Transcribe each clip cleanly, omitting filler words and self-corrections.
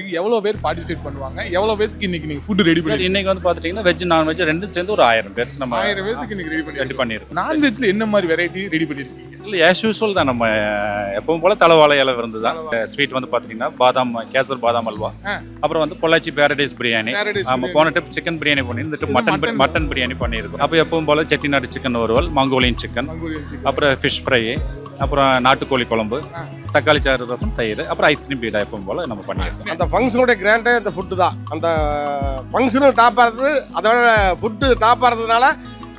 இருக்கு, எவ்வளோ பேர் பார்ட்டிசிபேட் பண்ணுவாங்க, எவ்வளோ பேருக்கு இன்னைக்கு நீங்கள் ஃபுட் ரெடி பண்ணி? இன்னைக்கு வந்து பார்த்துட்டிங்கன்னா வெஜ் நான்வெஜ் ரெண்டும் சேர்ந்து ஒரு 1000 பேர் நம்ம 1000 பேருக்கு இன்னைக்கு ரெடி பண்ணியிருக்கோம். நான்வெஜ்ல என்ன மாதிரி வெரைட்டி ரெடி பண்ணியிருக்கீங்க? இல்லை ஆஸ் யூஸ்வல் தான், நம்ம எப்பவும் போல தலைவாழை இலை விருந்து தான். ஸ்வீட் வந்து பார்த்தீங்கன்னா பாதாம் கேசர் பாதாம் அல்வா, அப்புறம் வந்து பொள்ளாச்சி பேரடைஸ் பிரியாணி. நம்ம போன ட்ரிப் சிக்கன் பிரியாணி பண்ணி, இந்த ட்ரிப் மட்டன் பிரியாணி பண்ணியிருக்கோம். அப்போ எப்பவும் போல செட்டிநாடு சிக்கன் வறுவல், மங்கோலியன் சிக்கன், அப்புறம் ஃபிஷ் ஃப்ரை, அப்புறம் நாட்டுக்கோழி குழம்பு, தக்காளி சாறு ரசம், தயிர், அப்புறம் ஐஸ்கிரீம் பீடா எப்பவும் போல நம்ம பண்ணியிருக்கோம். அந்த ஃபங்க்ஷனுடைய கிராண்டே இந்த ஃபுட்டு தான். அந்த ஃபங்க்ஷனும் டாப்பாக இருந்தது, அதோட ஃபுட்டு டாப்பாக இருந்ததுனால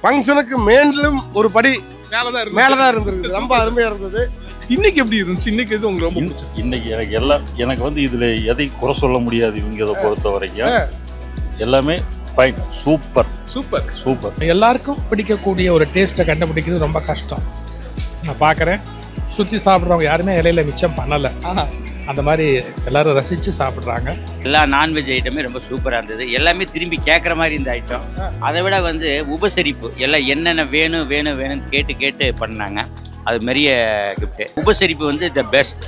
ஃபங்க்ஷனுக்கு மேலும் ஒரு படி மேலே தான் இருந்திருக்கு. ரொம்ப அருமையாக இருந்தது. இன்னைக்கு எப்படி இருந்துச்சு? இன்னைக்கு எது உங்களுக்கு ரொம்ப பிடிச்சது? இன்னைக்கு எனக்கு வந்து இதில் எதை குறை சொல்ல முடியாது. இவங்க இதை பொறுத்த வரைக்கும் எல்லாமே ஃபைன், சூப்பர் சூப்பர் சூப்பர். எல்லாருக்கும் பிடிக்கக்கூடிய ஒரு டேஸ்ட்டை கண்டுபிடிக்கிறது ரொம்ப கஷ்டம். நான் பார்க்குறேன், சுற்றி சாப்பிட்றவங்க யாருமே இலையில மிச்சம் பண்ணலை. அந்த மாதிரி எல்லாரும் ரசித்து சாப்பிட்றாங்க. எல்லா நான்வெஜ் ஐட்டமே ரொம்ப சூப்பராக இருந்தது. எல்லாமே திரும்பி கேட்குற மாதிரி இந்த ஐட்டம். அதை விட வந்து உபசரிப்பு, எல்லாம் என்னென்ன வேணும் வேணும் வேணும்னு கேட்டு பண்ணாங்க. அது பெரிய கிஃப்ட்டு. உபசரிப்பு வந்து the best.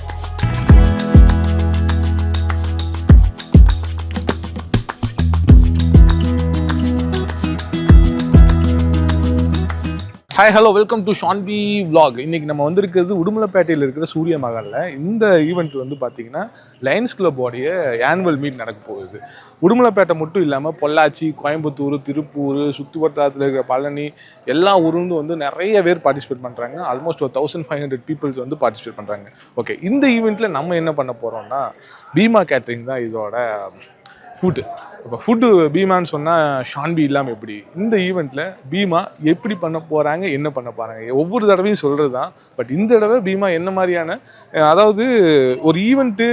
Hi hello, welcome to Shanbi vlog. இன்னைக்கு நம்ம வந்திருக்கிறது உடுமலைப்பேட்டையில் இருக்கிற சூரிய மகாலில். இந்த ஈவெண்ட் வந்து பார்த்தீங்கன்னா லயன்ஸ் கிளப்போடைய ஆனுவல் மீட் நடக்க போகுது. உடுமலைப்பேட்டை மட்டும் இல்லாமல் பொள்ளாச்சி, கோயம்புத்தூர், திருப்பூர், சுற்று வட்டாரத்தில் இருக்கிற பழனி, எல்லா ஊர்லேருந்து வந்து நிறைய பேர் பார்ட்டிசிபேட் பண்ணுறாங்க. ஆல்மோஸ்ட் ஒரு 1500 பீப்புள்ஸ் வந்து பார்ட்டிசிபேட் பண்ணுறாங்க. ஓகே, இந்த ஈவெண்ட்டில் நம்ம என்ன பண்ண போகிறோம்னா, பீமா கேட்ரிங் தான் இதோட ஃபுட்டு. இப்போ ஃபுட்டு பீமான்னு சொன்னால் ஷான்பி இல்லாமல் எப்படி? இந்த ஈவெண்ட்டில் பீமா எப்படி பண்ண போகிறாங்க, என்ன பண்ண போகிறாங்க, ஒவ்வொரு தடவையும் சொல்கிறது தான். பட் இந்த தடவை பீமா என்ன மாதிரியான, அதாவது ஒரு ஈவெண்ட்டு,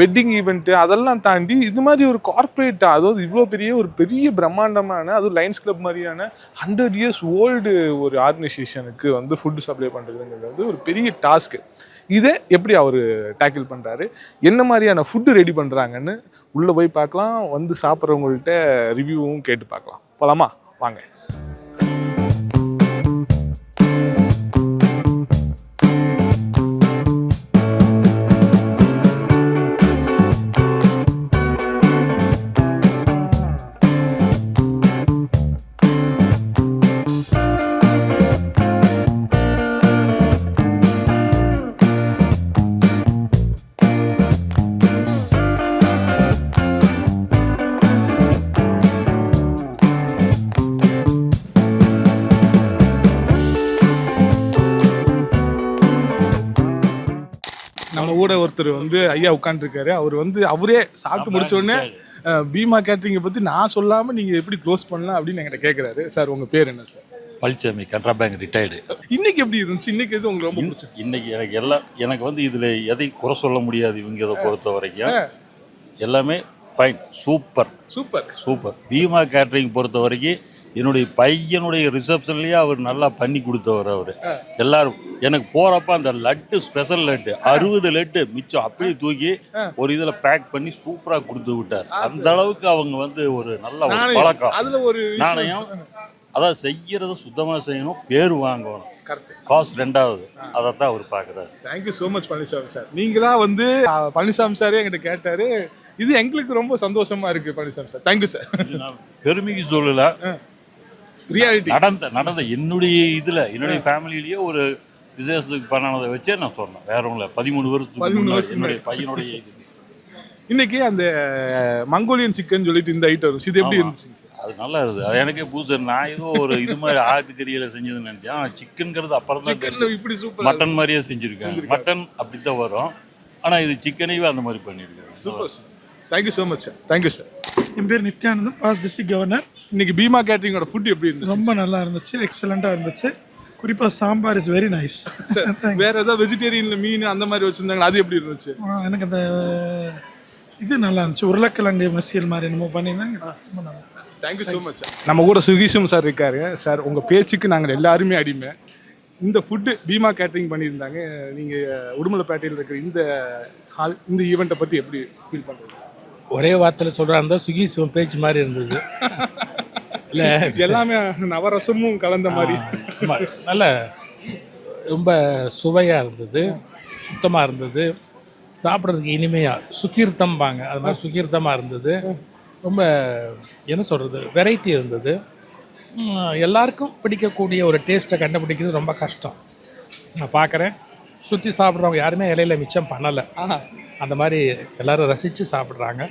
வெட்டிங் ஈவெண்ட்டு அதெல்லாம் தாண்டி இது மாதிரி ஒரு கார்ப்பரேட்டாக, அதாவது இவ்வளோ பெரிய பிரம்மாண்டமான, அதுவும் லயன்ஸ் கிளப் மாதிரியான 100 years ஓல்டு ஒரு ஆர்கனைசேஷனுக்கு வந்து ஃபுட்டு சப்ளை பண்ணுறதுங்கிறது வந்து ஒரு பெரிய டாஸ்க்கு. இதை எப்படி அவர் டேக்கிள் பண்ணுறாரு, என்ன மாதிரியான ஃபுட்டு ரெடி பண்ணுறாங்கன்னு உள்ளே போய் பார்க்கலாம். வந்து சாப்பிட்றவங்கள்ட்ட ரிவ்யூவும் கேட்டு பார்க்கலாம். போகலாமா? வாங்க. நம்ம கூட ஒருத்தர் வந்து ஐயா உட்காந்துருக்காரு. அவர் வந்து அவரே சாப்பிட்டு முடிச்ச உடனே பீமா கேட்ரிங்கை பற்றி நான் சொல்லாமல் நீங்கள் எப்படி க்ளோஸ் பண்ணலாம் அப்படின்னு என்கிட்ட கேட்குறாரு. சார் உங்கள் பேர் என்ன sir? Palaniswami, Canara bank retired. இன்னைக்கு எப்படி இருந்துச்சு? இன்னைக்கு எது உங்களுக்கு ரொம்ப பிடிச்சது? இன்னைக்கு எனக்கு வந்து இதில் எதை குறை சொல்ல முடியாது. இவங்க இதை பொறுத்த வரைக்கும் எல்லாமே fine, super super super. Bheema catering பொறுத்த வரைக்கும் என்னுடைய பையனுடைய ரிசப்ஷன்லேயே அவர் நல்லா பண்ணி கொடுத்தவர். அவர் எல்லாரும் எனக்கு போகிறப்ப அந்த லட்டு, ஸ்பெஷல் லட்டு 60 லட்டு மிச்சம் அப்படியே தூக்கி ஒரு இதில் பேக் பண்ணி சூப்பராக கொடுத்து விட்டார். அந்த அளவுக்கு அவங்க வந்து ஒரு நல்ல ஒரு பழக்கம். அதில் ஒரு நாணயம், அதாவது செய்யறத சுத்தமாக செய்யணும், பேர் வாங்கணும், காசு ரெண்டாவது, அதைத்தான் அவர் பார்க்குறாரு. Thank you so much Palaniswami sir. நீங்களா வந்து பழனிசாமி சாரே என்கிட்ட கேட்டாரு. இது எங்களுக்கு ரொம்ப சந்தோஷமா இருக்கு பழனிசாமி சார். Thank you sir. நான் பெருமைக்கு சொல்லல, ரியாலிட்டி நடந்த என்னுடைய ஃபேமிலியிலேயே ஒரு விசேஷத்துக்கு பண்ணதை வச்சே நான் சொன்னேன். வேற ஒன்றும் இல்லை. 13 வருஷத்துக்கு என்னுடைய பையனுடைய இது. இன்னைக்கு அந்த மங்கோலியன் சிக்கன் சொல்லிட்டு இந்த ஐட்டம் இது எப்படி இருந்துச்சு? அது நல்லா இருக்குது. அது எனக்கே புதுசு. நான் ஏதோ ஒரு இது மாதிரி ஆட்டுக்கறியில செஞ்சதுன்னு நினைச்சேன். ஆனால் சிக்கனுங்கிறது அப்புறம் தான் இப்படி சூப்பர் மட்டன் மாதிரியே செஞ்சுருக்காங்க. மட்டன் அப்படித்தான் வரும், ஆனால் இது சிக்கனையே அந்த மாதிரி பண்ணியிருக்காங்க. Super sir. Thank you so much sir. Thank you sir. என் பேர் நித்யானந்தம், பாஸ் டிஸ்ட்ரிக்ட் கவர்னர். இன்னைக்கு பீமா கேட்டரிங்கோட ஃபுட் எப்படி இருந்துச்சு? ரொம்ப நல்லா இருந்துச்சு, எக்ஸலண்ட்டாக இருந்துச்சு. குறிப்பாக சாம்பார் இஸ் வெரி நைஸ். வேற ஏதாவது வெஜிடேரியன்ல மீன் அந்த மாதிரி வச்சிருந்தாங்க, அது எப்படி இருந்துச்சு? எனக்கு அந்த இது நல்லா இருந்துச்சு, உருளைக்கிழங்கு மசியல் மாதிரி என்னமோ பண்ணியிருந்தாங்க, ரொம்ப நல்லா இருந்துச்சு. Thank you so much sir. நம்ம கூட சுகீஷும் சார் இருக்காரு. சார் உங்கள் பேச்சுக்கு நாங்கள் எல்லாருமே அடிமை. இந்த ஃபுட்டு பீமா கேட்டரிங் பண்ணியிருந்தாங்க. நீங்கள் உடுமலைப்பேட்டையில் இருக்கிற இந்த ஈவெண்ட்டை பற்றி எப்படி ஃபீல் பண்ணுறீங்க? ஒரே வார்த்தையில் சொல்கிறாங்க, சுகி சிவன் பேச்சு மாதிரி இருந்தது. இல்லை, எல்லாமே நவரசமும் கலந்த மாதிரி நல்ல ரொம்ப சுவையாக இருந்தது, சுத்தமாக இருந்தது. சாப்பிட்றதுக்கு இனிமையாக சுகீர்த்தம்பாங்க, அது மாதிரி சுகீர்த்தமாக இருந்தது. ரொம்ப என்ன சொல்கிறது, வெரைட்டி இருந்தது. எல்லாருக்கும் பிடிக்கக்கூடிய ஒரு டேஸ்ட்டை கண்டுபிடிக்கிறது ரொம்ப கஷ்டம். நான் பார்க்குறேன், சுற்றி சாப்பிட்றவங்க யாருமே இலையில மிச்சம் பண்ணலை. அந்த மாதிரி எல்லோரும் ரசித்து சாப்பிட்றாங்க.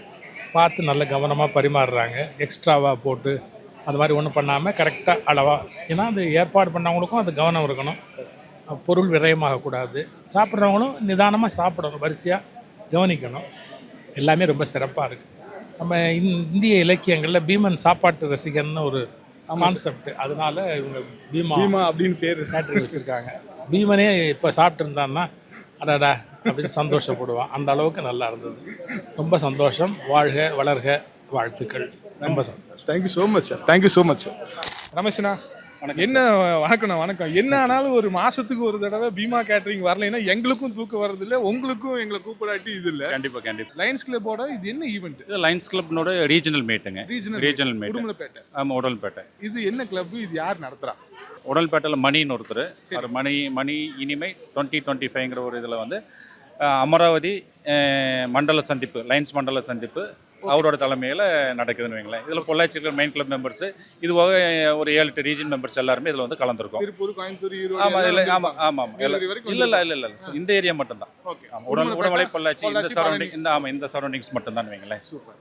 பார்த்து நல்ல கவனமாக பரிமாறுறாங்க. எக்ஸ்ட்ராவாக போட்டு அந்த மாதிரி ஒன்றும் பண்ணாமல் கரெக்டாக அளவாக, ஏன்னா அது ஏற்பாடு பண்ணவங்களுக்கும் அது கவனம் இருக்கணும். பொருள் விரயமாகக்கூடாது. சாப்பிட்றவங்களும் நிதானமாக சாப்பிடணும், வரிசையாக கவனிக்கணும். எல்லாமே ரொம்ப சிறப்பாக இருக்குது. நம்ம இந்திய இலக்கியங்களில் பீமன் சாப்பாட்டு ரசிகர்னு ஒரு கான்செப்ட், அதனால இவங்க பீமா அப்படின்னு பேர் கேட்டரிங் வச்சுருக்காங்க. பீமனே இப்போ சாப்பிட்ருந்தான்னா அடாடா அப்படின்னு சந்தோஷப்படுவான். அந்த அளவுக்கு நல்லா இருந்தது. ரொம்ப சந்தோஷம். வாழ்க வளர்க, வாழ்த்துக்கள். ரொம்ப சந்தோஷம். Thank you so much sir. Thank you so much sir. ரமேஷ்ண்ணா என்ன வணக்கம்ண்ணா. வணக்கம். என்ன ஆனாலும் ஒரு மாசத்துக்கு ஒரு தடவை பீமா கேட்டரிங் வரலைன்னா எங்களுக்கும் தூக்கம் வர்றது இல்லை, உங்களுக்கும் எங்களை கூப்பிடாட்டி இது இல்லை. கண்டிப்பாக லயன்ஸ் கிளப்போட இது என்ன ஈவெண்ட்? இது லைன்ஸ் கிளப்னோட ரீஜனல் மீட்டுங்க. Regional meet Udumalaipettai. ஆமாம், உடல்பேட்டை. இது என்ன கிளப்? இது யார் நடத்துகிறா? உடல்பேட்டையில் மணின்னு ஒருத்தர், அவர் மணி இனிமை 2025ங்கிற ஒரு இதில் வந்து அமராவதி மண்டல சந்திப்பு, லைன்ஸ் மண்டல சந்திப்பு அவரோட தலைமையில் நடக்குதுன்னு வைங்களேன். இதில் பொள்ளாச்சி இருக்கிற மெயின் கிளப் மெம்பர்ஸு, இதுவாக ஒரு 7-8 ரீஜன் மெம்பர்ஸ் எல்லாருமே இதில் வந்து கலந்துருக்கோம். திருப்பூர், கோயம்புத்தூர், ஈரோடு. ஆமாம், இதில் ஆமாம் இல்லை இந்த ஏரியா மட்டும்தான். உடல்மலை, பொள்ளாச்சி, இந்த சரௌண்டிங், இந்த சரௌண்டிங்ஸ் மட்டும்தான் வைங்களேன். சூப்பர்.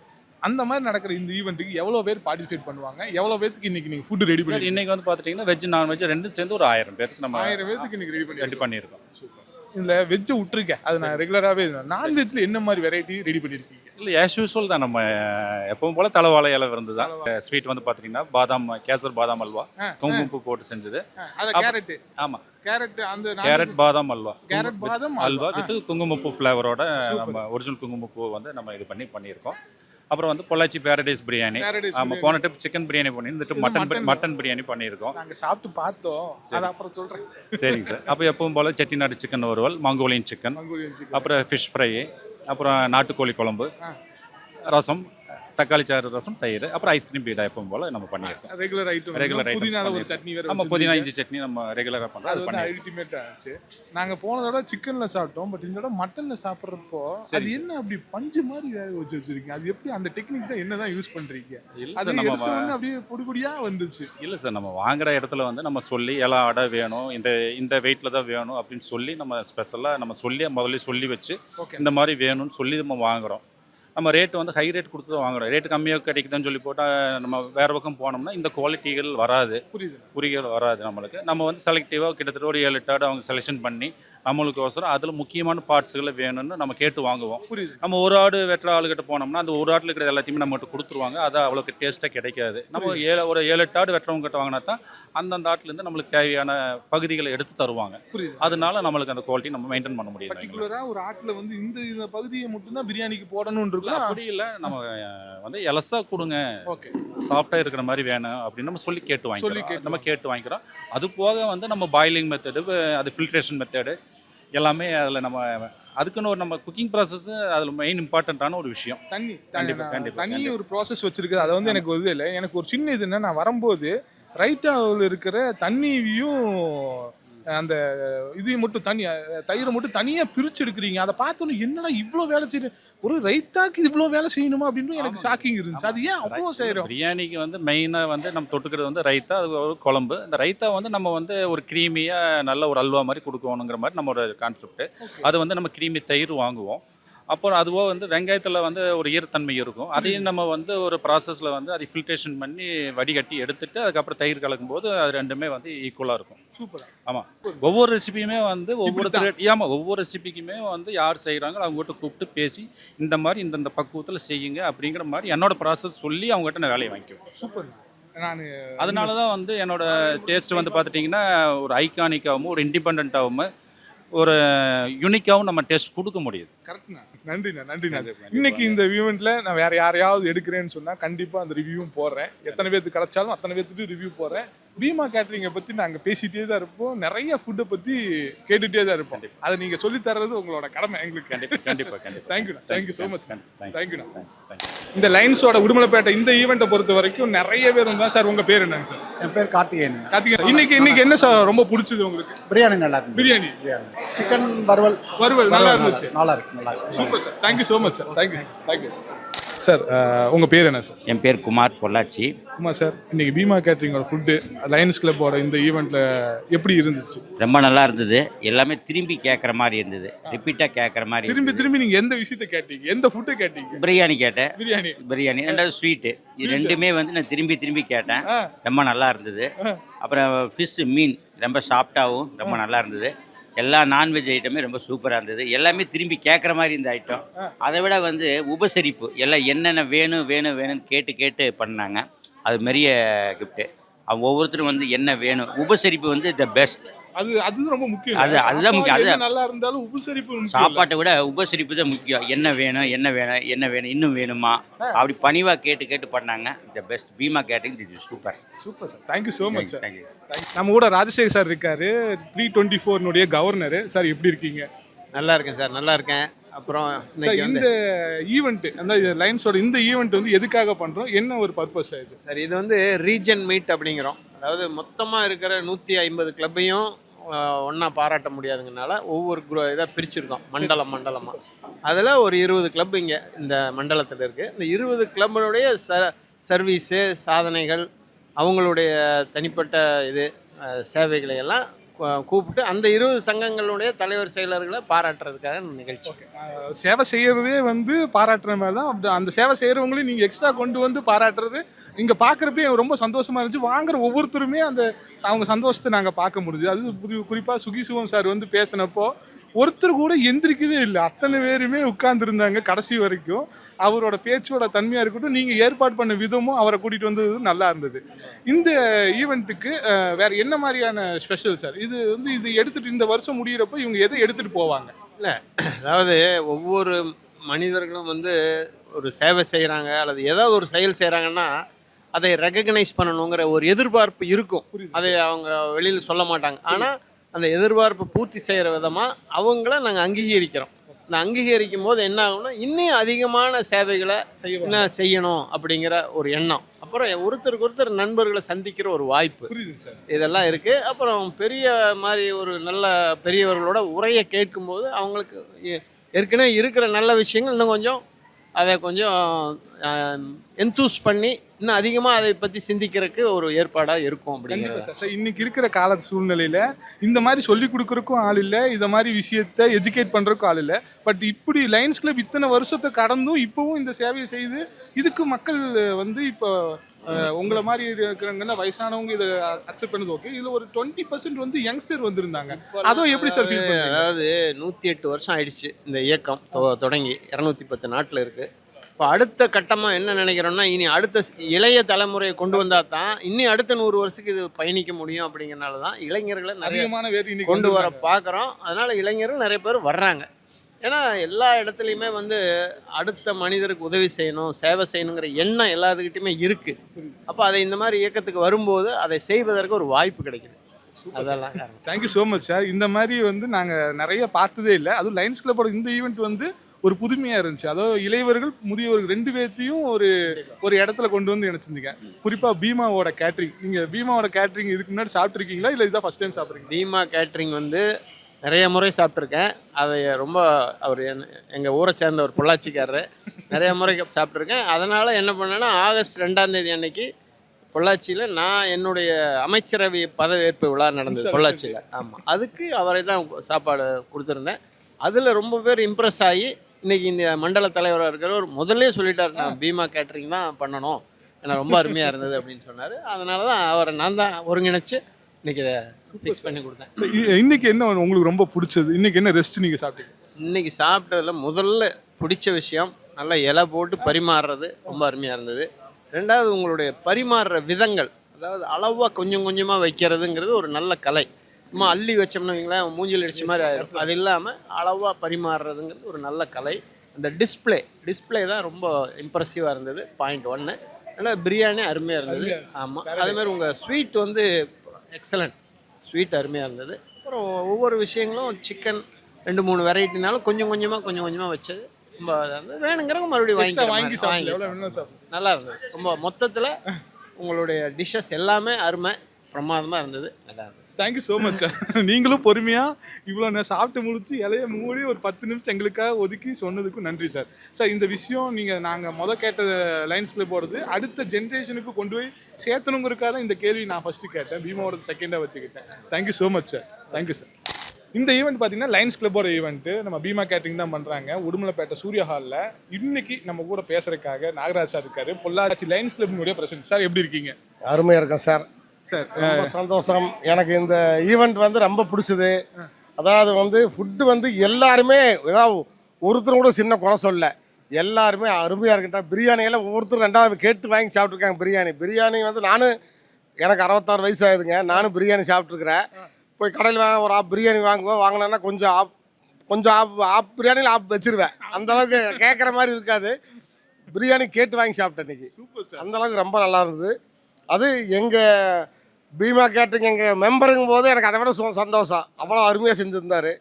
அந்த மாதிரி நடக்கிற இந்த ஈவெண்ட்டுக்கு எவ்வளோ பேர் பார்ட்டிசிபேட் பண்ணுவாங்க? எவ்வளோ பேருக்கு இன்னைக்கு நீங்கள் ஃபுட் ரெடி பண்ணி? இன்னைக்கு வந்து பார்த்துட்டிங்கன்னா வெஜ் நான்வெஜ் ரெண்டும் சேர்ந்து ஒரு 1000 பேருக்கு நம்ம 1000 பேருக்கு இன்னைக்கு ரெடி பண்ணியிருக்கோம். சூப்பர். இதில் வெஜ்ஜை விட்டுருக்கேன், அது நான் ரெகுலராகவே நான்வெஜ்ல என்ன மாதிரி வெரைட்டி ரெடி பண்ணியிருக்கீங்க? இல்லை, ஆஸ் யூஸ்வல் தான். நம்ம எப்பவும் போல தலைவாழை இலை விருந்து தான். ஸ்வீட் வந்து பார்த்துட்டிங்கன்னா கேசர் பாதாம் அல்வா, குங்குமப்பூ போட்டு செஞ்சது. கேரட். ஆமாம், கேரட் பாதாம் அல்வா, கேரட் பாதாம் அல்வா வித் குங்குமப்பூ ஃப்ளேவரோட நம்ம ஒரிஜினல் குங்குமப்பூ வந்து நம்ம இது பண்ணியிருக்கோம். அப்புறம் வந்து பொள்ளாச்சி பேரடைஸ் பிரியாணி. ஆமாம், போன ட்ரிப் சிக்கன் பிரியாணி பண்ணி, இந்த ட்ரிப் மட்டன் பிரியாணி பண்ணியிருக்கோம். நாங்கள் சாப்பிட்டு பார்த்தோம், அதை அப்புறம் சொல்கிறேன். சரிங்க சார். அப்போ எப்பவும் போல் செட்டிநாடு சிக்கன் வறுவல், மங்கோலியன் சிக்கன், அப்புறம் ஃபிஷ் ஃப்ரை, அப்புறம் நாட்டுக்கோழி குழம்பு, ரசம், தக்காளி சாறு ரசம், தயிர், அப்புறம் ஐஸ்கிரீம் பீடா எப்பவும் போல் நம்ம பண்ணியிருக்கோம். Regular item. ஒரு சட்னி வேறு. ஆமாம், புதினா இஞ்சி சட்னி நம்ம ரெகுலராக பண்ணுறோம். அது வந்து அல்டிமேட்டாக ஆச்சு. நாங்கள் போன தடவை சிக்கனில் சாப்பிட்டோம், பட் இந்த தடவை மட்டனில் சாப்பிட்றப்போ அது என்ன அப்படி பஞ்சு மாதிரி வேக வச்சுருக்கீங்க? அது எப்படி அந்த டெக்னிக் தான் என்ன தான் யூஸ் பண்ணுறீங்க? அது நம்ம அப்படியே பொடியாக வந்துச்சு. இல்லை சார், நம்ம வாங்குற இடத்துல வந்து நம்ம சொல்லி எல்லாம் அடை வேணும், இந்த வெயிட்டில் தான் வேணும் அப்படின்னு சொல்லி நம்ம ஸ்பெஷலாக நம்ம முதல்ல சொல்லி வச்சு இந்த மாதிரி வேணும்னு சொல்லி நம்ம வாங்குகிறோம். நம்ம ரேட்டு வந்து ஹை ரேட் கொடுத்து தான் வாங்குறோம். ரேட்டு கம்மியாக கிடைக்குதுன்னு சொல்லி போட்டால் நம்ம வேறு பக்கம் போனோம்னா இந்த குவாலிட்டிகள் வராது, குறிகள் வராது நம்மளுக்கு. நம்ம வந்து செலக்டிவாக கிட்டத்தட்ட ஒரு 7-8 ஆடு அவங்க செலெக்ஷன் பண்ணி நம்மளுக்கு அவசரம் அதில் முக்கியமான பார்ட்ஸுகளை வேணும்னு நம்ம கேட்டு வாங்குவோம். நம்ம ஒரு ஆடு வெட்டுற ஆளுகிட்ட போனோம்னா அந்த ஒரு ஆட்டில் இருக்கிற எல்லாத்தையுமே நம்மகிட்ட கொடுத்துருவாங்க. அது அவ்வளோக்கு டேஸ்ட்டாக கிடைக்காது. நம்ம ஒரு 7-8 ஆடு வெட்டுறவங்க கிட்ட வாங்கினா தான் அந்தந்த ஆட்டிலேருந்து நம்மளுக்கு தேவையான பகுதிகளை எடுத்து தருவாங்க. அதனால நம்மளுக்கு அந்த குவாலிட்டி நம்ம மெயின்டைன் பண்ண முடியும். ஒரு ஆட்டில் வந்து இந்த பகுதியை மட்டும்தான் பிரியாணிக்கு போடணும்னு இருக்கு. அப்படி இல்லை, நம்ம வந்து எலசா கொடுங்க, சாஃப்டாக இருக்கிற மாதிரி வேணும் அப்படின்னு நம்ம சொல்லி கேட்டு வாங்கிக்கிறோம். அது போக வந்து நம்ம பாயிலிங் மெத்தடு, அது ஃபில்ட்ரேஷன் மெத்தடு எல்லாமே அதில் நம்ம அதுக்குன்னு ஒரு நம்ம குக்கிங் ப்ராசஸ் அதில் மெயின் இம்பார்ட்டண்ட்டான ஒரு விஷயம். தண்ணி ஒரு ப்ராசஸ் வச்சிருக்கு. அதை வந்து எனக்கு ஒரு இது இல்லை. எனக்கு ஒரு சின்ன இது என்ன, நான் வரும்போது ரைட்டாவில் இருக்கிற தண்ணியும் அந்த இதையும் மட்டும் தயிரை மட்டும் தனியாக பிரித்து எடுக்கிறீங்க. அதை பார்த்தோன்னு என்னடா இவ்வளோ வேலை செய்யணும், ஒரு ரைத்தாக்கு இவ்வளோ வேலை செய்யணுமா அப்படின்னு எனக்கு ஷாக்கிங் இருந்துச்சு. அது ஏன் அவ்வளோ செய்கிறோம்? பிரியாணிக்கு வந்து மெயினாக வந்து நம்ம தொட்டுக்கிறது வந்து ரைத்தா, அது ஒரு குழம்பு. இந்த ரைத்தா வந்து நம்ம வந்து ஒரு க்ரீமியாக நல்ல ஒரு அல்வா மாதிரி கொடுக்கணுங்கிற மாதிரி நம்ம ஒரு கான்செப்ட். அது வந்து நம்ம க்ரீமி தயிர் வாங்குவோம். அப்புறம் அதுவோ வந்து வெங்காயத்தில் வந்து ஒரு ஈரத்தன்மை இருக்கும். அதையும் நம்ம வந்து ஒரு ப்ராசஸில் வந்து அதை ஃபில்ட்ரேஷன் பண்ணி வடிகட்டி எடுத்துட்டு அதுக்கப்புறம் தயிர் கலக்கும்போது அது ரெண்டுமே வந்து ஈக்குவலாக இருக்கும். சூப்பர். ஆமாம், ஒவ்வொரு ரெசிபியுமே வந்து ஒவ்வொரு ரெசிபிக்குமே வந்து யார் செய்கிறாங்களோ அவங்ககிட்ட கூப்பிட்டு பேசி இந்த மாதிரி இந்தந்த பக்குவத்தில் செய்யுங்க அப்படிங்கிற மாதிரி என்னோட ப்ராசஸ் சொல்லி அவங்ககிட்ட நான் வேலையை வாங்கிக்குவேன். சூப்பர். அதனால தான் வந்து என்னோட டேஸ்ட் வந்து பார்த்துட்டிங்கன்னா ஒரு ஐகானிக்காகவும் ஒரு இண்டிபெண்ட்டாகவும் ஒரு யூனிக்காகவும் நம்ம டேஸ்ட் கொடுக்க முடியுது. கரெக்ட்ண்ணா. நன்றிண்ணா. இன்னைக்கு இந்த ஈவெண்ட்ல நான் வேற யாரையாவது எடுக்கிறேன்னு சொன்னா கண்டிப்பா அந்த ரிவ்யூவும் போடுறேன். எத்தனை பேருக்கு கிடைச்சாலும் அத்தனை பேருக்கு ரிவ்யூ போடுறேன். பீமா கேட்டரிங்கை பத்தி நாங்க பேசிட்டே தான் இருப்போம், நிறைய ஃபுட்டை பத்தி கேட்டுட்டே தான் இருப்போம். அதை நீங்க சொல்லி தர்றது உங்களோட கடமை எங்களுக்கு. கண்டிப்பா. Thank you so much. தேங்க்யூண்ணா. இந்த லைன்ஸோட உடுமலைப்பேட்டை இந்த ஈவெண்ட்டை பொறுத்த வரைக்கும் நிறைய பேர் வந்தா. சார் உங்க பேர் என்னங்க சார்? என் பேர் கார்த்திகேயன். இன்னைக்கு என்ன சார் ரொம்ப பிடிச்சது உங்களுக்கு? பிரியாணி நல்லா இருக்கு. பிரியாணி சிக்கன் வறுவல் நல்லா இருந்துச்சு. நல்லா இருக்கு. நல்லா இருக்கும். Super sir, thank you so much sir, thank you sir. உங்கள் பேர் என்ன சார்? என் பேர் குமார், பொள்ளாச்சி. குமார் சார், இன்னைக்கு பீமா கேட்டரிங்கோட ஃபுட்டு லயன்ஸ் கிளப்போட இந்த ஈவெண்ட்டில் எப்படி இருந்துச்சு? ரொம்ப நல்லா இருந்தது. எல்லாமே திரும்பி கேட்குற மாதிரி இருந்தது, ரிப்பீட்டாக கேட்குற மாதிரி. திரும்பி நீங்கள் எந்த விஷயத்த கேட்டீங்க, எந்த ஃபுட்டை கேட்டீங்க? பிரியாணி கேட்டேன். பிரியாணி. ரெண்டாவது ஸ்வீட்டு. இது ரெண்டுமே வந்து நான் திரும்பி கேட்டேன். ரொம்ப நல்லா இருந்தது. அப்புறம் ஃபிஷ், மீன் ரொம்ப சாஃப்டாகவும் ரொம்ப நல்லா இருந்தது. எல்லா நான்வெஜ் ஐட்டமே ரொம்ப சூப்பராக இருந்தது. எல்லாமே திரும்பி கேட்குற மாதிரி இந்த ஐட்டம். அதை விட வந்து உபசரிப்பு, எல்லாம் என்னென்ன வேணும்னு கேட்டு பண்ணாங்க. அது பெரிய கிஃப்ட்டு. அவங்க ஒவ்வொருத்தரும் வந்து என்ன வேணும், உபசரிப்பு வந்து த பெஸ்ட். அது ரொம்ப முக்கியம். அதுதான் முக்கியம். அது நல்லா இருந்தாலும் உபசரிப்பு, சாப்பாட்டை விட உபசரிப்பு தான் முக்கியம். என்ன வேணும் இன்னும் வேணுமா, அப்படி பணிவாக கேட்டு பண்ணாங்க. The best. பீமா கேட்டரிங் இது super sir, thank you so much sir. Thank you. நம்ம கூட ராஜசேகர் சார் இருக்காரு, 324 கவர்னர் சார். எப்படி இருக்கீங்க? நல்லா இருக்கேன் சார், நல்லா இருக்கேன். அப்புறம் சார், இந்த ஈவெண்ட், அந்த லைன்ஸோட இந்த ஈவெண்ட் வந்து எதுக்காக பண்ணுறோம், என்ன ஒரு பர்பஸ் இது? சார், இது வந்து ரீஜன் மீட் அப்படிங்கிறோம். அதாவது மொத்தமாக இருக்கிற 150 கிளப்பையும் ஒன்றா பாராட்ட முடியாதுங்கனால ஒவ்வொரு இதாக பிரிச்சுருக்கோம், மண்டலமாக. அதில் ஒரு 20 கிளப் இங்கே இந்த மண்டலத்தில் இருக்குது. இந்த 20 கிளப்பினுடைய சர்வீஸு, சாதனைகள், அவங்களுடைய தனிப்பட்ட சேவைகளை எல்லாம் கூப்பிட்டு அந்த 20 சங்கங்களுடைய தலைவர் செயலர்களை பாராட்டுறதுக்காக நிகழ்ச்சி. சேவை செய்யறதே வந்து பாராட்டுற மாதிரி தான். அப்படி அந்த சேவை செய்கிறவங்களையும் நீங்கள் எக்ஸ்ட்ரா கொண்டு வந்து பாராட்டுறது இங்கே பார்க்குறப்பே ரொம்ப சந்தோஷமாக இருந்துச்சு. வாங்குற ஒவ்வொருத்தருமே அவங்க சந்தோஷத்தை நாங்கள் பார்க்க முடியுது. அது குறிப்பாக சுகிசிவம் சார் வந்து பேசினப்போ ஒருத்தர் கூட எந்திரிக்கவே இல்லை, அத்தனை பேருமே உட்கார்ந்துருந்தாங்க கடைசி வரைக்கும். அவரோட பேச்சோட தன்மையாக இருக்கட்டும், நீங்கள் ஏற்பாடு பண்ண விதமும் அவரை கூட்டிகிட்டு வந்தது நல்லா இருந்தது. இந்த ஈவெண்ட்டுக்கு வேறு என்ன மாதிரியான ஸ்பெஷல் சார்? இது எடுத்துகிட்டு இந்த வருஷம் முடிகிறப்போ இவங்க எதை எடுத்துகிட்டு போவாங்க? இல்லை, அதாவது ஒவ்வொரு மனிதர்களும் வந்து ஒரு சேவை செய்கிறாங்க அல்லது ஏதாவது ஒரு செயல் செய்கிறாங்கன்னா அதை ரெகக்னைஸ் பண்ணணுங்கிற ஒரு எதிர்பார்ப்பு இருக்கும். அதை அவங்க வெளியில் சொல்ல மாட்டாங்க. ஆனால் அந்த எதிர்பார்ப்பை பூர்த்தி செய்கிற விதமாக அவங்கள நாங்கள் அங்கீகரிக்கிறோம். இந்த அங்கீகரிக்கும் போது என்ன ஆகும்னா இன்னும் அதிகமான சேவைகளை இன்னும் செய்யணும் அப்படிங்கிற ஒரு எண்ணம். அப்புறம் ஒருத்தருக்கு ஒருத்தர் நண்பர்களை சந்திக்கிற ஒரு வாய்ப்பு, இதெல்லாம் இருக்குது. அப்புறம் பெரிய மாதிரி ஒரு நல்ல பெரியவர்களோட உரையை கேட்கும்போது அவங்களுக்கு ஏற்கனவே இருக்கிற நல்ல விஷயங்கள் இன்னும் கொஞ்சம் அதை என்தூஸ் பண்ணி இன்னும் அதிகமாக அதை பற்றி சிந்திக்கிறதுக்கு ஒரு ஏற்பாடாக இருக்கும் அப்படிங்கிறது சார். இன்னைக்கு இருக்கிற கால சூழ்நிலையில் இந்த மாதிரி சொல்லிக் கொடுக்குறக்கும் ஆள் இல்லை, இந்த மாதிரி விஷயத்தை எஜுகேட் பண்ணுறக்கும் ஆள் இல்லை. பட் இப்படி லயன்ஸ் கிளப் இத்தனை வருஷத்தை கடந்தும் இப்போவும் இந்த சேவையை செய்து இதுக்கு மக்கள் வந்து இப்போ உங்களை மாதிரி இருக்கிறவங்க வயசானவங்க இதை அக்செப்ட் பண்ணது ஓகே. இதில் ஒரு 20% வந்து யங்ஸ்டர் வந்திருந்தாங்க. அதுவும் எப்படி சார் ஃபீல் பண்ணுங்க? அதாவது 108 வருஷம் ஆயிடுச்சு இந்த இயக்கம் தொடங்கி, 210 நாட்டில் இருக்குது. இப்போ அடுத்த கட்டமாக என்ன நினைக்கிறோம்னா, இனி அடுத்த இளைய தலைமுறையை கொண்டு வந்தால் தான் இன்னி அடுத்த 100 வருஷத்துக்கு இது பயணிக்க முடியும். அப்படிங்கிறனால தான் இளைஞர்களை நிறைய கொண்டு வர பார்க்குறோம். அதனால் இளைஞர்கள் நிறைய பேர் வர்றாங்க. ஏன்னா எல்லா இடத்துலையுமே வந்து அடுத்த மனிதருக்கு உதவி செய்யணும், சேவை செய்யணுங்கிற எண்ணம் எல்லாத்துக்கிட்டையுமே இருக்குது. அப்போ அதை இந்த மாதிரி இயக்கத்துக்கு வரும்போது அதை செய்வதற்கு ஒரு வாய்ப்பு கிடைக்குது. அதெல்லாம் தேங்க்யூ ஸோ மச் சார். இந்த மாதிரி வந்து நாங்கள் நிறைய பார்த்ததே இல்லை. அதுவும் லயன்ஸ் கிளப்போட இந்த ஈவெண்ட் வந்து ஒரு புதுமையாக இருந்துச்சு. அதாவது இளையவர்கள் முதியவர்கள் 2 பேர்த்தையும் ஒரு இடத்துல கொண்டு வந்து இணைச்சிருந்தீங்க. குறிப்பாக பீமாவோட கேட்ரிங். நீங்கள் பீமாவோட கேட்ரிங் இதுக்கு முன்னாடி சாப்பிட்ருக்கீங்களா, இல்லை இதுதான் ஃபஸ்ட் டைம் சாப்பிட்றீங்க? பீமா கேட்ரிங் வந்து நிறைய முறை சாப்பிட்ருக்கேன். அதை ரொம்ப அவர் எங்கள் ஊரை சேர்ந்த ஒரு பொள்ளாச்சிக்காரர், நிறைய முறை சாப்பிட்ருக்கேன். அதனால் என்ன பண்ணேன்னா, ஆகஸ்ட் 2ஆம் தேதி அன்னைக்கு பொள்ளாச்சியில் நான் என்னுடைய அமைச்சரவை பதவியேற்பு விழா நடந்தது பொள்ளாச்சியில். ஆமாம், அதுக்கு அவரை தான் சாப்பாடு கொடுத்துருந்தேன். அதில் ரொம்ப பேர் இம்ப்ரெஸ் ஆகி இன்றைக்கி இந்த மண்டல தலைவராக இருக்கிறவர் முதல்ல சொல்லிட்டார், நான் பீமா கேட்ரிங் தான் பண்ணணும், ஏன்னா ரொம்ப அருமையாக இருந்தது அப்படின்னு சொன்னார். அதனால தான் அவரை நான் தான் ஒருங்கிணைச்சு இன்றைக்கி இதை ஃபிக்ஸ் பண்ணி கொடுத்தேன். இன்றைக்கி என்ன உங்களுக்கு ரொம்ப பிடிச்சது? இன்றைக்கி என்ன ரெஸ்ட் நீங்கள் சாப்பிட்டீங்க? இன்றைக்கி சாப்பிட்டதில் முதல்ல பிடிச்ச விஷயம் நல்லா இலை போட்டு பரிமாறுறது ரொம்ப அருமையாக இருந்தது. ரெண்டாவது உங்களுடைய பரிமாறுற விதங்கள், அதாவது அளவாக கொஞ்சம் கொஞ்சமாக வைக்கிறதுங்கிறது ஒரு நல்ல கலை. சும்மா அள்ளி வச்சோம்னு வைங்களேன், மூஞ்சில் அடிச்ச மாதிரி ஆயிடும். அது இல்லாமல் அளவாக பரிமாறுறதுங்கிறது ஒரு நல்ல கலை. அந்த டிஸ்பிளே தான் ரொம்ப இம்ப்ரெசிவாக இருந்தது. பாயிண்ட் 1. நல்லா பிரியாணி அருமையாக இருந்தது. ஆமாம், அதேமாதிரி உங்கள் ஸ்வீட் வந்து எக்ஸலண்ட், ஸ்வீட் அருமையாக இருந்தது. அப்புறம் ஒவ்வொரு விஷயங்களும் சிக்கன் 2-3 வெரைட்டினாலும் கொஞ்சம் கொஞ்சமாக வச்சது ரொம்ப இருந்தது. வேணுங்கிறவங்க மறுபடியும் வாங்கி நல்லா இருந்தது. ரொம்ப மொத்தத்தில் உங்களுடைய டிஷ்ஷஸ் எல்லாமே அருமை, பிரமாதமாக இருந்தது, நல்லா இருந்தது. Thank you so much sir. நீங்களும் பொறுமையாக இவ்வளோ நான் சாப்பிட்டு முடிச்சு இலைய மூடி ஒரு 10 நிமிஷம் எங்களுக்காக ஒதுக்கி சொன்னதுக்கும் நன்றி சார். சார் இந்த விஷயம் நாங்கள் கேட்ட லைன்ஸ் கிளப் போகிறது அடுத்த ஜென்ரேஷனுக்கு கொண்டு போய் சேர்த்தணுங்கிறதுக்காக தான் இந்த கேள்வி நான் ஃபஸ்ட்டு கேட்டேன். பீமாவோட செகண்டாக வச்சுக்கிட்டேன். Thank you so much sir. Thank you sir. இந்த ஈவெண்ட் பார்த்தீங்கன்னா லைன்ஸ் கிளப்போட ஈவெண்ட்டு நம்ம பீமா கேட்டரிங் தான் பண்ணுறாங்க உடுமலைப்பேட்டை சூர்யா ஹாலில். இன்னைக்கு நம்ம கூட பேசுறதுக்காக நாகராஜ் சார் இருக்காரு, பொள்ளாச்சி லைன்ஸ் கிளப்பினுடைய பிரசிடென்ட். சார் எப்படி இருக்கீங்க? அருமையாக இருக்கேன் சார். சார் ரொம்ப சந்தோஷம். எனக்கு இந்த ஈவெண்ட் வந்து ரொம்ப பிடிச்சது. அதாவது வந்து ஃபுட்டு வந்து எல்லாருமே ஏதாவது ஒருத்தர் கூட சின்ன குறை சொல்ல, எல்லாருமே அருமையாக இருக்கட்டா. பிரியாணியெல்லாம் ஒவ்வொருத்தரும் ரெண்டாவது கேட்டு வாங்கி சாப்பிட்ருக்காங்க. பிரியாணி வந்து எனக்கு 66 வயசு ஆகுதுங்க. நானும் பிரியாணி சாப்பிட்ருக்குறேன். போய் கடையில் ஒரு ஆப் பிரியாணி வாங்கினேன்னா கொஞ்சம் ஆப் பிரியாணியில் ஆப் வச்சிருவேன். அந்தளவுக்கு கேட்குற மாதிரி இருக்காது. பிரியாணி கேட்டு வாங்கி சாப்பிட்டேன் இன்னைக்கு. அந்தளவுக்கு ரொம்ப நல்லா இருந்தது. அது எங்கள் பீமா கேட்டரிங் எங்கள் மெம்பருங்கும் போது எனக்கு அதை விட சந்தோஷம். அவ்வளோ அருமையாக செஞ்சுருந்தார்.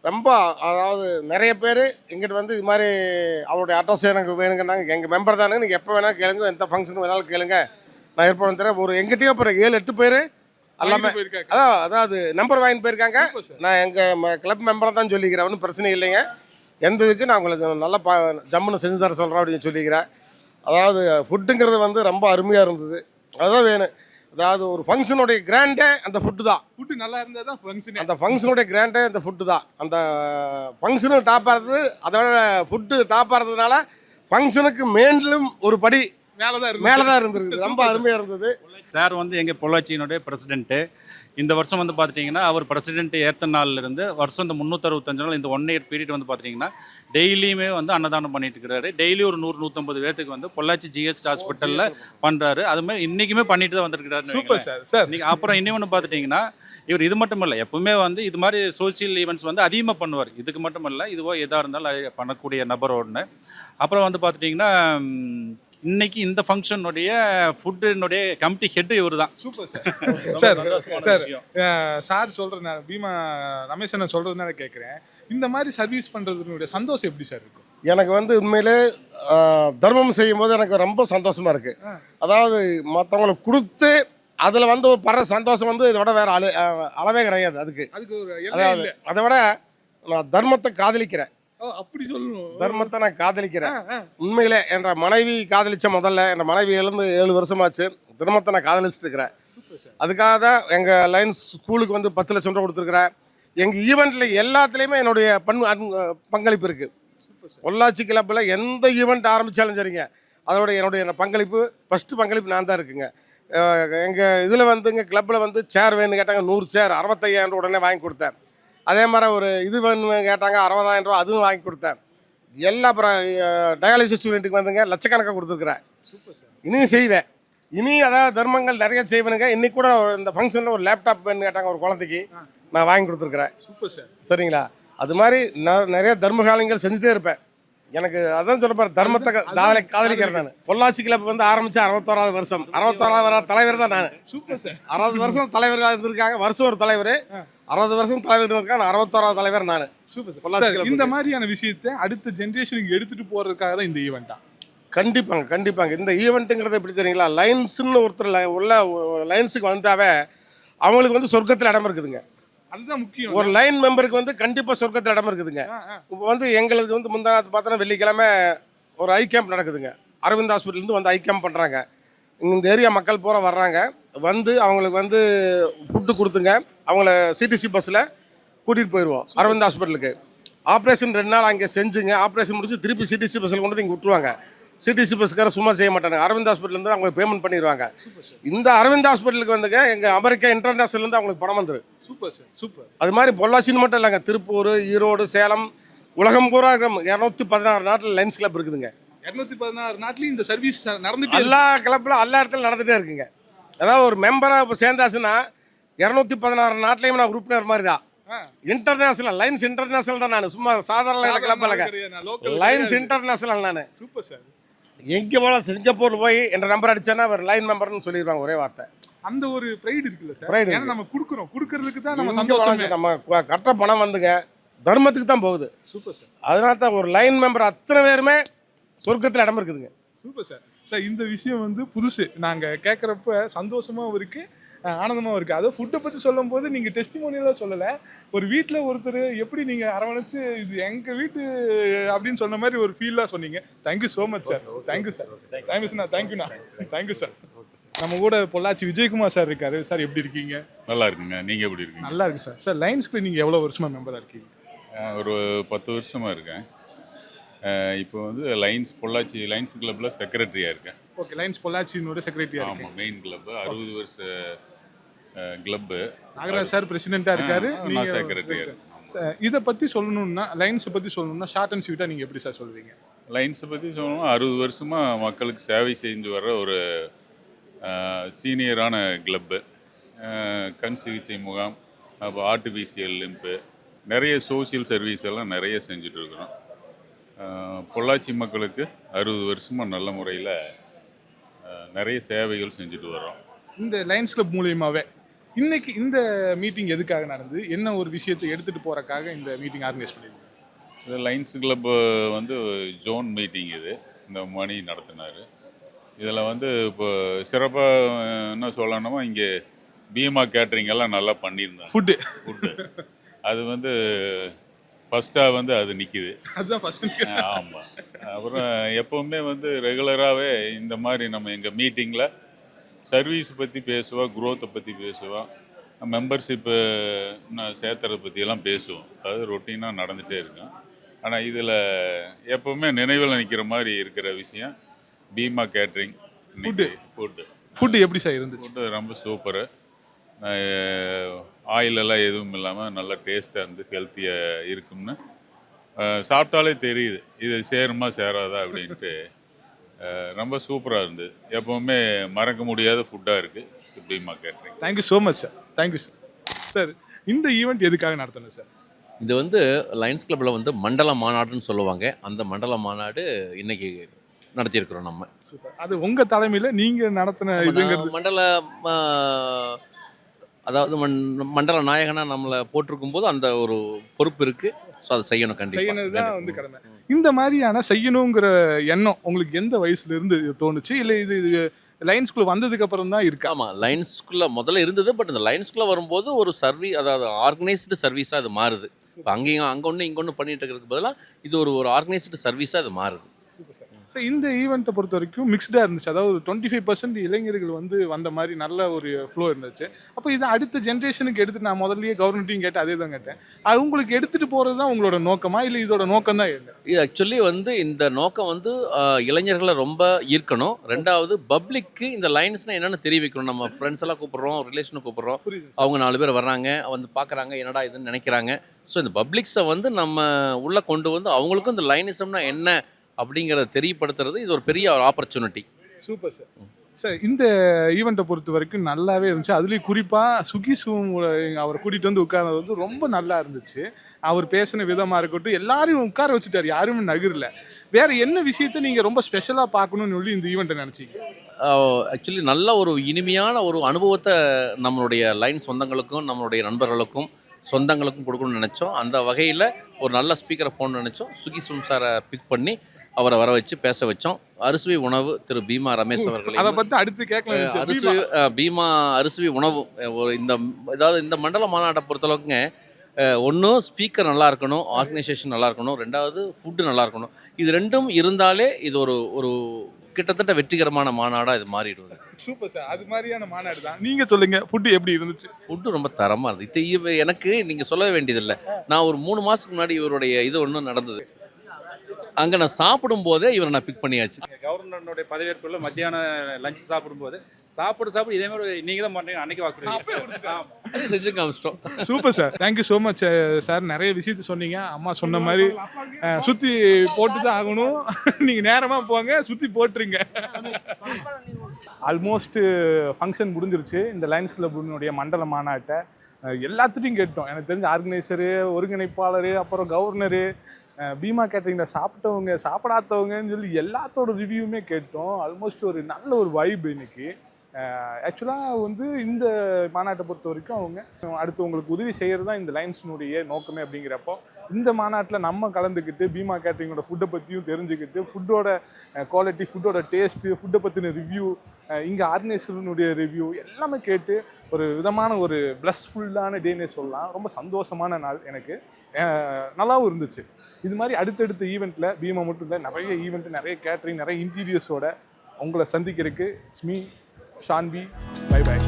ரொம்ப அதாவது நிறைய பேர் எங்கிட்ட வந்து இது மாதிரி அவருடைய அட்ரஸ் எனக்கு வேணுங்கன்னாங்க. எங்கள் மெம்பர் தானுங்க, நீங்கள் எப்போ வேணாலும் கேளுங்க, எந்த ஃபங்க்ஷன் வேணாலும் கேளுங்க, நான் ஏற்பாடு தரேன். ஒரு எங்கிட்டயே அப்புறம் 7-8 பேர் எல்லாமே அதாவது நம்பர் வாங்கிட்டு போயிருக்காங்க. நான் எங்கள் கிளப் மெம்பரை தான் சொல்லிக்கிறேன். ஒன்றும் பிரச்சனை இல்லைங்க. எந்த இதுக்கு நான் உங்களுக்கு நல்லா ஜம்முன்னு செஞ்சு தர சொல்கிறேன் அப்படின்னு சொல்லிக்கிறேன். அதாவது ஃபுட்டுங்கிறது வந்து ரொம்ப அருமையாக இருந்தது. அதுதான் வேணும். அதாவது ஒரு ஃபங்க்ஷனுடைய கிராண்டே அந்த ஃபுட்டு தான். ஃபுட்டு நல்லா இருந்தால் தான் ஃபங்க்ஷன். அந்த ஃபங்க்ஷனுடைய கிராண்டே அந்த ஃபுட்டு தான். அந்த ஃபங்க்ஷனும் டாப்பாக இருந்தது. அதோட ஃபுட்டு டாப்பாக இருந்ததுனால ஃபங்க்ஷனுக்கு மேலும் ஒரு படி மேலே தான் இருந்திருக்கு. ரொம்ப அருமையாக இருந்தது. சார் வந்து எங்கள் பொள்ளாச்சியினுடைய பிரசிடென்ட்டு. இந்த வருஷம் வந்து பார்த்துட்டிங்கன்னா அவர் பிரசிடென்ட் ஏற்ற நாள்லேருந்து வருஷம் இந்த 365 நாள் இந்த 1 இயர் பீரியட் வந்து பார்த்திங்கன்னா டெய்லியுமே வந்து அன்னதானம் பண்ணிட்டு இருக்கிறாரு. டெய்லி ஒரு 100-150 பேர்த்துக்கு வந்து பொள்ளாச்சி ஜிஹெச் ஹாஸ்பிட்டலில் பண்ணுறாரு. அதுமாதிரி இன்றைக்குமே பண்ணிட்டு தான் வந்துருக்கிறாரு. Super sir. சார் நீங்கள் அப்புறம் இன்னொன்று பார்த்துட்டிங்கன்னா இவர் இது மட்டும் இல்லை, எப்பவுமே வந்து இது மாதிரி சோசியல் ஈவெண்ட்ஸ் வந்து அதிகமாக பண்ணுவார். இதுக்கு மட்டும் இல்லை, இதுவோ எதாக இருந்தாலும் பண்ணக்கூடிய நபர் ஒன்று. அப்புறம் வந்து பார்த்துட்டிங்கன்னா இன்னைக்கு இந்த ஃபங்க்ஷனுடைய ஃபுட்டுனுடைய கமிட்டி ஹெட் இவர் தான். Super sir. சார் சார் சொல்கிறேன், நான் பீமா ரமேஷன் சொல்கிறதுனால கேட்குறேன், இந்த மாதிரி சர்வீஸ் பண்ணுறதுனுடைய சந்தோஷம் எப்படி சார் இருக்கும்? எனக்கு வந்து உண்மையிலே தர்மம் செய்யும் போது எனக்கு ரொம்ப சந்தோஷமாக இருக்குது. அதாவது மற்றவங்களுக்கு கொடுத்து அதில் வந்து படுற சந்தோஷம் வந்து இதை விட வேறு அளவே கிடையாது. அதுக்கு அதாவது அதை விட நான் தர்மத்தை காதலிக்கிறேன். அப்படி சொல்லணும். தர்மத்தை நான் காதலிக்கிறேன் உண்மையிலே. என்ற மனைவி காதலிச்ச முதல்ல என் மனைவி எழுந்து 7 வருஷமாச்சு. தர்மத்தை நான் காதலிச்சுட்டு இருக்கிறேன். அதுக்காக தான் எங்கள் லைன்ஸ் ஸ்கூலுக்கு வந்து 10 லட்சம் ரூபா கொடுத்துருக்குறேன். எங்கள் ஈவெண்ட்டில் எல்லாத்துலேயுமே என்னுடைய பங்களிப்பு இருக்குது. பொள்ளாச்சி கிளப்பில் எந்த ஈவெண்ட் ஆரம்பித்தாலும் சரிங்க, அதோட என்னுடைய பங்களிப்பு ஃபஸ்ட்டு பங்களிப்பு நான் தான் இருக்குங்க. எங்கள் இதில் வந்துங்க கிளப்பில் வந்து சேர் வேணும்னு கேட்டாங்க. 100 சேர் 65,000 ரூபா உடனே வாங்கி கொடுத்தேன். அதே மாதிரி ஒரு இது வேணும்னு கேட்டாங்க, 60,000 ரூபா அதுவும் வாங்கி கொடுத்தேன். எல்லா அப்புறம் டயாலிசிஸ் யூனிட்டுக்கு வந்துங்க லட்சக்கணக்காக கொடுத்துருக்குறேன். இனியும் செய்வேன். இனியும் அதாவது தர்மங்கள் நிறைய செய்வேனுங்க. இன்னைக்கு கூட இந்த ஃபங்க்ஷனில் ஒரு லேப்டாப் வேணும்னு கேட்டாங்க ஒரு குழந்தைக்கு, நான் வாங்கி கொடுத்துருக்குறேன். Super sir. சரிங்களா? அது மாதிரி நான் நிறைய தர்மகாலங்கள் செஞ்சுட்டே இருப்பேன். எனக்கு அதான் சொல்ல தர்மத்தை காதலிக்கிறேன். நான் பொள்ளாச்சி கிளப் வந்து ஆரம்பிச்சு 61வது வருஷம். 61வது தலைவர் தான் நான். Super sir. 60 வருஷம் தலைவர்கள் இருந்திருக்காங்க. வருஷம் ஒரு தலைவர். 60 வருஷம் தலைவர் இருந்திருக்காங்க. 61வது தலைவர் நான். சூப்பர். இந்த மாதிரியான விஷயத்தை அடுத்த ஜென்ரேஷனுக்கு எடுத்துட்டு போறதுக்காக தான் இந்த ஈவெண்ட்டா? கண்டிப்பாங்க. இந்த ஈவெண்ட்டுங்கிறது எப்படி தெரியுங்களா, லைன்ஸ்ன்னு ஒருத்தர் உள்ள லைன்ஸுக்கு வந்துட்டாவே அவங்களுக்கு வந்து சொர்க்கத்தில் இடம் இருக்குதுங்க. அதுதான் முக்கியம். ஒரு லைன் மெம்பருக்கு வந்து கண்டிப்பாக சொர்க்கத்தில் இடம் இருக்குதுங்க. இப்போ வந்து எங்களுக்கு வந்து முந்தானத்து பார்த்தோன்னா வெள்ளிக்கிழமை ஒரு ஐ கேம்ப் நடக்குதுங்க. அரவிந்த் ஹாஸ்பிட்டல்லேருந்து வந்து ஐ கேம்ப் பண்ணுறாங்க. இந்த ஏரியா மக்கள் பூரா வர்றாங்க. வந்து அவங்களுக்கு வந்து ஃபுட்டு கொடுத்துங்க. அவங்கள சிடிசி பஸ்ஸில் கூட்டிகிட்டு போயிடுவோம் அரவிந்த் ஹாஸ்பிட்டலுக்கு. ஆப்ரேஷன் 2 நாள் அங்கே செஞ்சுங்க. ஆப்ரேஷன் முடிச்சு திருப்பி சிடிசி பஸ்ஸில் கொண்டு வந்து இங்கே விட்டுருவாங்க. சிடிசி பஸ்க்கார சும்மா செய்ய மாட்டாங்க. அரவிந்த் ஹாஸ்பிட்டல்லேருந்து அவங்களுக்கு பேமெண்ட் பண்ணிடுவாங்க. இந்த அரவிந்த் ஹாஸ்பிட்டலுக்கு வந்துங்க எங்கள் அமெரிக்கா இன்டர்நேஷனல்லேருந்து அவங்களுக்கு பணம் வந்துடும். Super sir. சூப்பர். அது மாதிரி பொள்ளாச்சின்னு மட்டும் இல்லைங்க, திருப்பூர், ஈரோடு, சேலம், உலகம் பூரா 216 நாட்டில் லைன்ஸ் கிளப் இருக்குதுங்க. 216 நாட்டிலையும் இந்த சர்வீஸ் நடந்துட்டு எல்லா கிளப்பில் எல்லா இடத்துலையும் நடந்துகிட்டே இருக்குங்க. அதாவது ஒரு மெம்பராக இப்போ சேர்ந்தாச்சுன்னா 216 நாட்டிலையும் நான் உறுப்பினர் மாதிரி தான். இன்டர்நேஷனல் லைன்ஸ் இன்டர்நேஷனல் தான். நான் சும்மா சாதாரண கிளப் இல்லைங்க, லைன்ஸ் இன்டர்நேஷனல். நான் சூப்பர் சார். எங்கே போல சிங்கப்பூர் போய் என்ற நம்பர் அடிச்சேன்னா அவர் லைன் மெம்பர்னு சொல்லிடுவாங்க ஒரே வார்த்தை. அந்த ஒரு ப்ரைட் இருக்குல்ல சார். ப்ரைட் ஏன்னா நம்ம கொடுக்கறதுக்கு தான் நம்ம சந்தோஷம். நம்ம கட்ட பணம் வந்துங்க தர்மத்துக்கு தான் போகுது. Super sir. அதனால தான் ஒரு லைன் மெம்பர் அத்தனை பேருமே சொர்க்கத்தில் இடம் இருக்குதுங்க. Super sir. சார் இந்த விஷயம் வந்து புதுசு. நாங்கள் கேட்குறப்ப சந்தோஷமாகவும் இருக்குது, ஆனந்தமாக இருக்குது. அதுவும் ஃபுட்டை பற்றி சொல்லும் போது நீங்கள் டெஸ்டிமோனியலாக சொல்லலை, ஒரு வீட்டில் ஒருத்தர் எப்படி நீங்கள் அரவணைச்சு இது எங்கள் வீட்டு அப்படின்னு சொன்ன மாதிரி ஒரு ஃபீலாக சொன்னீங்க. Thank you so much sir. Thank you sir. Thank you sir. தேங்க்யூண்ணா. Thank you sir. நம்ம கூட பொள்ளாச்சி விஜயகுமார் சார் இருக்காரு. சார் எப்படி இருக்கீங்க? நல்லா இருக்குங்க. நீங்கள் எப்படி இருக்கீங்க? நல்லா இருக்கு சார். சார் லைன்ஸ் கிளப் நீங்கள் எவ்வளோ வருஷமாக மெம்பராக இருக்கீங்க? ஒரு 10 வருஷமாக இருக்கேன். இப்போ வந்து பொள்ளாச்சி லைன்ஸ் கிளப்பில் செக்ரட்டரியாக இருக்கேன். ஓகே, லைன்ஸ் பொள்ளாச்சியினோட செக்ரட்டரியாக இருக்கேன். ஆமாம், மெயின் கிளப்பு 60 வருஷ கிளப்பு. நாகராஜ் சார் பிரசிடென்ட்டாக இருக்காரு. நான் செக்ரட்டரியாக இருக்கேன். இதை பற்றி சொல்லணும்னா, லைன்ஸை பற்றி சொல்லணும்னா ஷார்ட் அண்ட் ஸ்வீட்டாக நீங்கள் எப்படி சார் சொல்லுவீங்க? லைன்ஸை பற்றி சொல்லணும், 60 வருஷமாக மக்களுக்கு சேவை செஞ்சு வர்ற ஒரு சீனியரான கிளப்பு. கண் சிகிச்சை முகாம், அப்போ ஆர்டிஃபிஷியல் லிம்பு, நிறைய சோசியல் சர்வீஸ் எல்லாம் நிறைய செஞ்சுட்டு இருக்கிறோம். பொள்ளாச்சி மக்களுக்கு 60 வருஷமாக நல்ல முறையில் நிறைய சேவைகள் செஞ்சுட்டு வர்றோம். இந்த லைன்ஸ் கிளப் மூலியமாகவே இன்னைக்கு இந்த மீட்டிங் எதுக்காக நடந்தது? என்ன ஒரு விஷயத்தை எடுத்துகிட்டு போகிறக்காக இந்த மீட்டிங் ஆர்கனைஸ் பண்ணியிருந்தீங்க? இது லைன்ஸ் கிளப் வந்து ஜோன் மீட்டிங். இது இந்த மணி நடத்தினார். இதில் வந்து இப்போ சிறப்பாக என்ன சொல்லணுமோ, இங்கே பீமா கேட்ரிங் எல்லாம் நல்லா பண்ணியிருந்தாங்க. ஃபுட்டு அது வந்து ஃபஸ்ட்டாக வந்து அது நிற்கிது. அதுதான் ஃபஸ்ட்டு. ஆமாம். அப்புறம் எப்போவுமே வந்து ரெகுலராகவே இந்த மாதிரி நம்ம எங்கள் மீட்டிங்கில் சர்வீஸ் பற்றி பேசுவோம், குரோத்தை பற்றி பேசுவோம், மெம்பர்ஷிப்பு சேர்த்துறதை பற்றியெல்லாம் பேசுவோம். அது ரொட்டீனாக நடந்துகிட்டே இருக்கும். ஆனால் இதில் எப்போவுமே நினைவில் நிற்கிற மாதிரி இருக்கிற விஷயம் பீமா கேட்ரிங். ஃபுட்டு எப்படி சார் இருந்துச்சு? ஃபுட்டு ரொம்ப சூப்பரு. ஆயிலெல்லாம் எதுவும் இல்லாமல் நல்லா டேஸ்ட்டாக இருந்து ஹெல்த்தியாக இருக்கும்னு சாப்பிட்டாலே தெரியுது இது சேருமா சேராதா அப்படின்ட்டு. ரொம்ப சூப்பராக இருந்தது. எப்போவுமே மறக்க முடியாத ஃபுட்டாக இருக்குது Bheema catering. Thank you so much sir. Thank you sir. Sir இந்த ஈவெண்ட் எதுக்காக நடத்தணும் சார்? இது வந்து லைன்ஸ் கிளப்பில் வந்து மண்டல மாநாடுன்னு சொல்லுவாங்க. அந்த மண்டல மாநாடு இன்னைக்கு நடத்தியிருக்கிறோம் நம்ம. அது உங்கள் தலைமையில் நீங்கள் நடத்தின இதுங்கிறது? மண்டல அதாவது மண்டல நாயகனாக நம்மளை போட்டிருக்கும் போது அந்த ஒரு பொறுப்பு இருக்குது. ஸோ அதை செய்யணும், செய்யணும் தான் வந்து கடமை. இந்த மாதிரியான செய்யணுங்கிற எண்ணம் உங்களுக்கு எந்த வயசுலேருந்து தோணுச்சு? இல்லை இது லைன்ஸ்குள்ளே வந்ததுக்கு அப்புறம் தான் இருக்கு? ஆமாம், லைன்ஸ்குள்ளே முதல்ல இருந்தது. பட் இந்த லைன்ஸ்குள்ளே வரும்போது ஒரு அதாவது ஆர்கனைஸ்டு சர்வீஸாக அது மாறுது. இப்போ அங்கே ஒன்று இங்கே ஒன்று பண்ணிட்டு இருக்கிறதுக்கு பதிலாக இது ஒரு ஆர்கனைஸ்டு சர்வீஸாக அது மாறுது. Super sir. ஸோ இந்த ஈவெண்ட்டை பொறுத்த வரைக்கும் மிக்ஸ்டாக இருந்துச்சு. அதாவது 25% இளைஞர்கள் வந்து வந்த மாதிரி நல்ல ஒரு ஃப்ளோ இருந்துச்சு. அப்போ இதை அடுத்த ஜென்ரேஷனுக்கு எடுத்துட்டு, நான் முதல்லயே கவர்மெண்ட்டையும் கேட்டேன், அதே தான் கேட்டேன், அது உங்களுக்கு எடுத்துகிட்டு போகிறது தான் உங்களோட நோக்கமா, இல்லை இதோட நோக்கம் தான் என்ன? இது ஆக்சுவலி வந்து இந்த நோக்கம் வந்து இளைஞர்களை ரொம்ப ஈர்க்கணும். ரெண்டாவது பப்ளிக்கு இந்த லைன்ஸ்னால் என்னென்னு தெரிய வைக்கணும். நம்ம ஃப்ரெண்ட்ஸ் எல்லாம் கூப்பிட்றோம், ரிலேஷனை கூப்பிட்றோம், அவங்க 4 பேர் வர்றாங்க, வந்து பார்க்குறாங்க, என்னடா இதுன்னு நினைக்கிறாங்க. ஸோ இந்த பப்ளிக்ஸை வந்து நம்ம உள்ளே கொண்டு வந்து அவங்களுக்கும் இந்த லைனிசம்னா என்ன அப்படிங்கிறத தெரியப்படுத்துறது இது ஒரு பெரிய ஒரு ஆப்பர்ச்சுனிட்டி. Super sir. சார் இந்த ஈவெண்ட்டை பொறுத்த வரைக்கும் நல்லாவே இருந்துச்சு. அதுலேயும் குறிப்பாக சுகிசும் அவரை கூட்டிகிட்டு வந்து உட்கார்றது வந்து ரொம்ப நல்லா இருந்துச்சு. அவர் பேசின விதமாக இருக்கட்டும், எல்லாரையும் உட்கார வச்சுட்டார், யாருமே நகரில். வேறு என்ன விஷயத்தை நீங்கள் ரொம்ப ஸ்பெஷலாக பார்க்கணுன்னு சொல்லி இந்த ஈவெண்ட்டை நினச்சிங்க? ஆக்சுவலி நல்ல ஒரு இனிமையான ஒரு அனுபவத்தை நம்மளுடைய லைன் சொந்தங்களுக்கும் நம்மளுடைய நண்பர்களுக்கும் சொந்தங்களுக்கும் கொடுக்கணும்னு நினச்சோம். அந்த வகையில் ஒரு நல்ல ஸ்பீக்கரை போகணும்னு நினச்சோம். சுகிசும் சாரை பிக் பண்ணி அவரை வர வச்சு பேச வச்சோம். அறுசுவை உணவு திரு பீமா ரமேஷ் அவர்கள் அதை பற்றி அடுத்து கேட்கலாம். பீமா அறுசுவை உணவு ஒரு இந்த மண்டல மாநாட்டை பொறுத்தளவுக்குங்க, ஒன்று ஸ்பீக்கர் நல்லா இருக்கணும், ஆர்கனைசேஷன் நல்லா இருக்கணும், ரெண்டாவது ஃபுட்டு நல்லா இருக்கணும். இது ரெண்டும் இருந்தாலே இது ஒரு கிட்டத்தட்ட வெற்றிகரமான மாநாடாக இது மாறிடுவது. Super sir. அது மாதிரியான மாநாடு தான். நீங்கள் சொல்லுங்கள், ஃபுட்டு எப்படி இருந்துச்சு? ஃபுட்டு ரொம்ப தரமாக இருந்துச்சு. எனக்கு நீங்கள் சொல்ல வேண்டியதில்லை, நான் ஒரு 3 மாதத்துக்கு முன்னாடி இவருடைய இது ஒன்று நடந்தது. அங்கே நான் சாப்பிடும் போதே இவரை நான் பிக் பண்ணியாச்சு. கவர்னருடைய பதவியேற்பில் மத்தியானம் லஞ்ச் சாப்பிடும்போது சாப்பிடு இதே மாதிரி நீங்கள் தான் பண்ணுறீங்க, அன்னைக்கு வாக்குறீங்க, செஞ்சு காமிச்சிட்டோம். Super sir. Thank you so much sir. நிறைய விஷயத்த சொன்னீங்க. அம்மா சொன்ன மாதிரி சுற்றி போட்டு தான் ஆகணும். நீங்கள் நேரமாக போங்க, சுற்றி போட்டுருங்க. ஆல்மோஸ்ட் ஃபங்க்ஷன் முடிஞ்சிருச்சு. இந்த லைன்ஸ் கிளப்பினுடைய மண்டல மாநாட்டை எல்லாத்துட்டையும் கேட்டோம். எனக்கு தெரிஞ்ச ஆர்கனைசரு, ஒருங்கிணைப்பாளர், அப்புறம் கவர்னரு, பீமா கேட்டரிங்கில் சாப்பிட்டவங்க, சாப்பிடாதவங்கன்னு சொல்லி எல்லாத்தோட ரிவ்யூமே கேட்டோம். ஆல்மோஸ்ட் ஒரு நல்ல ஒரு வைப் இன்னைக்கு. ஆக்சுவலாக வந்து இந்த மாநாட்டை பொறுத்த வரைக்கும் அவங்க அடுத்தவங்களுக்கு உதவி செய்கிறது தான் இந்த லைன்ஸினுடைய நோக்கமே. அப்படிங்கிறப்போ இந்த மாநாட்டில் நம்ம கலந்துக்கிட்டு பீமா கேட்டரிங்கோட ஃபுட்டை பற்றியும் தெரிஞ்சுக்கிட்டு ஃபுட்டோட குவாலிட்டி, ஃபுட்டோட டேஸ்ட்டு, ஃபுட்டை பற்றின ரிவ்யூ, இங்கே ஆர்கனைசருடைய ரிவ்யூ எல்லாமே கேட்டு ஒரு விதமான ஒரு பிளஸ்ஃபுல்லான டேனே சொல்லலாம். ரொம்ப சந்தோஷமான நாள் எனக்கு, நல்லாவும் இருந்துச்சு. இது மாதிரி அடுத்தடுத்த ஈவெண்ட்டில் பீமா மட்டும் இல்லை, நிறைய ஈவெண்ட், நிறைய கேட்டரிங், நிறைய இன்டீரியர்ஸோட உங்களை சந்திக்கிறதுக்கு it's me Shanbi. Bye by.